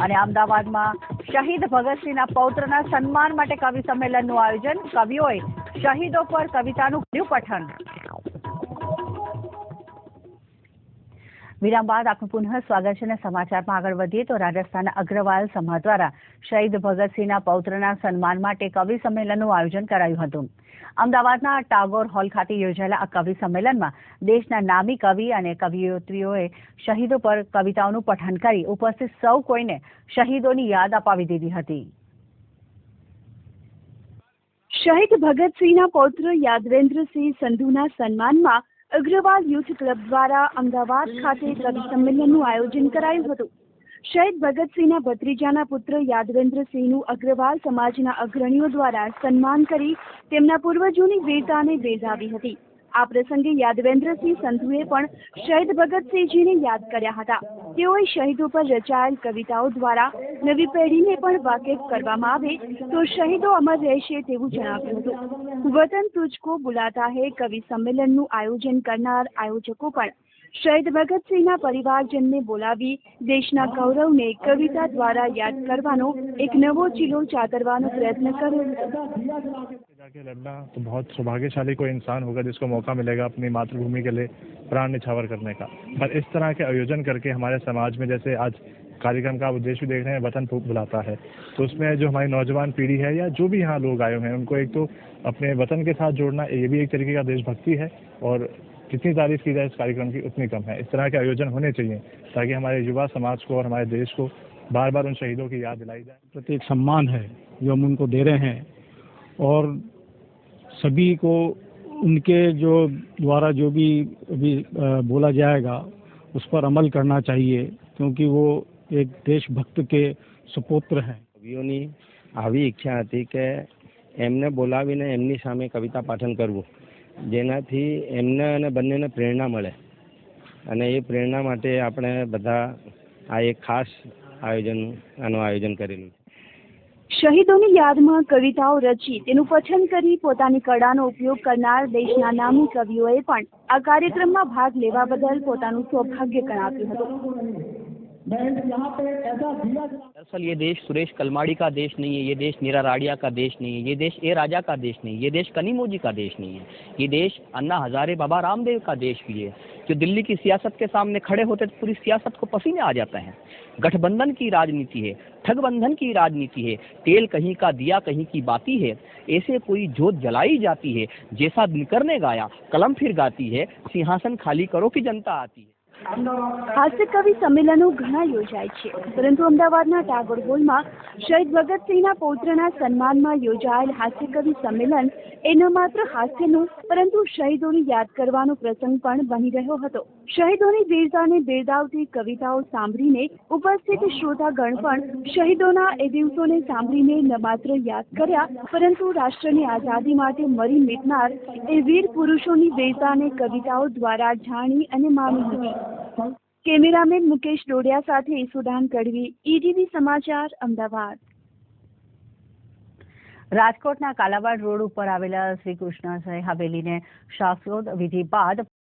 અને અમદાવાદમાં શહીદ ભગતસિંહના પૌત્રના સન્માન માટે કવિ સંમેલનનું આયોજન. કવિઓએ શહીદો પર કવિતાનું કર્યું પઠન. વિરામ બાદ આપનું પુનઃ સ્વાગત છે અને સમાચારમાં આગળ વધીએ તો રાજસ્થાનના અગ્રવાલ સમાજ દ્વારા શહીદ ભગતસિંહના પૌત્રના સન્માન માટે કવિ સંમેલનનું આયોજન કરાયું હતું. અમદાવાદના ટાગોર હોલ ખાતે યોજાયેલા આ કવિ સંમેલનમાં દેશના નામી કવિ અને કવિયત્રીઓએ શહીદો પર કવિતાઓનું પઠન કરી ઉપસ્થિત સૌ કોઈને શહીદોની યાદ અપાવી દીધી હતી. શહીદ ભગતસિંહના પૌત્ર યાદવેન્દ્રસિંહ સંધુના સન્માનમાં અગ્રવાલ યુથ ક્લબ દ્વારા અમદાવાદ ખાતે કવિ સંમેલનનું આયોજન કરાયું હતું. શહીદ ભગતસિંહના ભત્રીજાના પુત્ર યાદવેન્દ્રસિંહનું અગ્રવાલ સમાજના અગ્રણીઓ દ્વારા સન્માન કરી તેમના પૂર્વજોની વીરતાને બિરદાવી હતી. આ પ્રસંગે યાદવેન્દ્રસિંહ સંધુએ પણ શહીદ ભગતસિંહજીને યાદ કર્યા હતા. તેઓએ શહીદો પર રચાયેલ કવિતાઓ દ્વારા નવી પેઢીને પણ વાકેફ કરવામાં આવે તો શહીદો અમર રહેશે તેવું જણાવ્યું હતું. વતન તુજકો બુલાતા હૈ કવિ સંમેલનનું આયોજન કરનાર આયોજકો પણ શહીદ ભગતસિંહના પરિવારજનને બોલાવી દેશના ગૌરવને કવિતા દ્વારા યાદ કરવાનો એક નવો ચીલો ચાતરવાનો પ્રયત્ન કર્યો. जाके लड़ना तो बहुत सौभाग्यशाली कोई इंसान होगा जिसको मौका मिलेगा अपनी मातृभूमि के लिए प्राण निछावर करने का. पर इस तरह के आयोजन करके हमारे समाज में जैसे आज कार्यक्रम का उद्देश्य भी देख रहे हैं वतन बुलाता है, तो उसमें जो हमारी नौजवान पीढ़ी है या जो भी यहाँ लोग आए हुए हैं उनको एक तो अपने वतन के साथ जोड़ना ये भी एक तरीके का देशभक्ति है और जितनी तारीफ की जाए इस कार्यक्रम की उतनी कम है. इस तरह के आयोजन होने चाहिए ताकि हमारे युवा समाज को और हमारे देश को बार बार उन शहीदों की याद दिलाई जाए. प्रति एक सम्मान है जो हम उनको दे रहे हैं और सभी को उनके जो द्वारा जो भी अभी बोला जाएगा उस पर अमल करना चाहिए क्योंकि वो एक देशभक्त के सुपुत्र हैं. કવિઓની આવી ઈચ્છા હતી કે એમને બોલાવીને એમની સામે કવિતા પાઠન કરવું જેનાથી એમને અને બંનેને પ્રેરણા મળે અને એ પ્રેરણા માટે આપણે બધા આ એક ખાસ આનું આયોજન કરેલું છે. શહીદોની યાદમાં કવિતાઓ રચી તેનું પઠન કરી પોતાની કળાનો ઉપયોગ કરનાર દેશના નામી કવિઓએ પણ આ કાર્યક્રમમાં ભાગ લેવા બદલ પોતાનું સૌભાગ્ય ગણાવ્યું હતું. दरअसल ये देश सुरेश कलमाड़ी का देश नहीं है, ये देश नीरा राडिया का देश नहीं है, ये देश ए राजा का देश नहीं है, ये देश कनिमोजी का देश नहीं है, ये देश अन्ना हजारे बाबा रामदेव का देश भी है. जो दिल्ली की सियासत के सामने खड़े होते तो पूरी सियासत को पसीने आ जाते हैं. गठबंधन की राजनीति है, ठगबंधन की राजनीति है, तेल कहीं का दिया कहीं की बाती है, ऐसे कोई जोत जलाई जाती है जैसा निकरने गाया कलम फिर गाती है सिंहासन खाली करो की जनता आती है. હાસ્ય કવિ સંમેલનો ઘણા યોજાય છે પરંતુ અમદાવાદના ટાગોર હોલમાં શહીદ ભગતસિંહના પૌત્રના સન્માનમાં યોજાયેલ હાસ્ય કવિ સંમેલન એ ન માત્ર હાસ્યનું પરંતુ શહીદોને યાદ કરવાનો પ્રસંગ પણ બની રહ્યો હતો. શહીદોની વીરતાને બિરદાવતી કવિતાઓ સાંભળીને ઉપસ્થિત શ્રોતાગણ પણ શહીદોના એ દિવસોને સાંભળીને ન માત્ર યાદ કર્યા પરંતુ રાષ્ટ્રની આઝાદી માટે મરી મિટનાર એ વીર પુરુષોની વીરતાને કવિતાઓ દ્વારા જાણી અને માણી હતી. કેમેરામેન મુકેશ ડોડિયા સાથે ઈસુદાન કડવી, ઈટીવી સમાચાર, અમદાવાદ. રાજકોટના કાલાવાડ રોડ ઉપર આવેલા શ્રી કૃષ્ણ હવેલીને શાસ્ત્રોક્ત વિધિ બાદ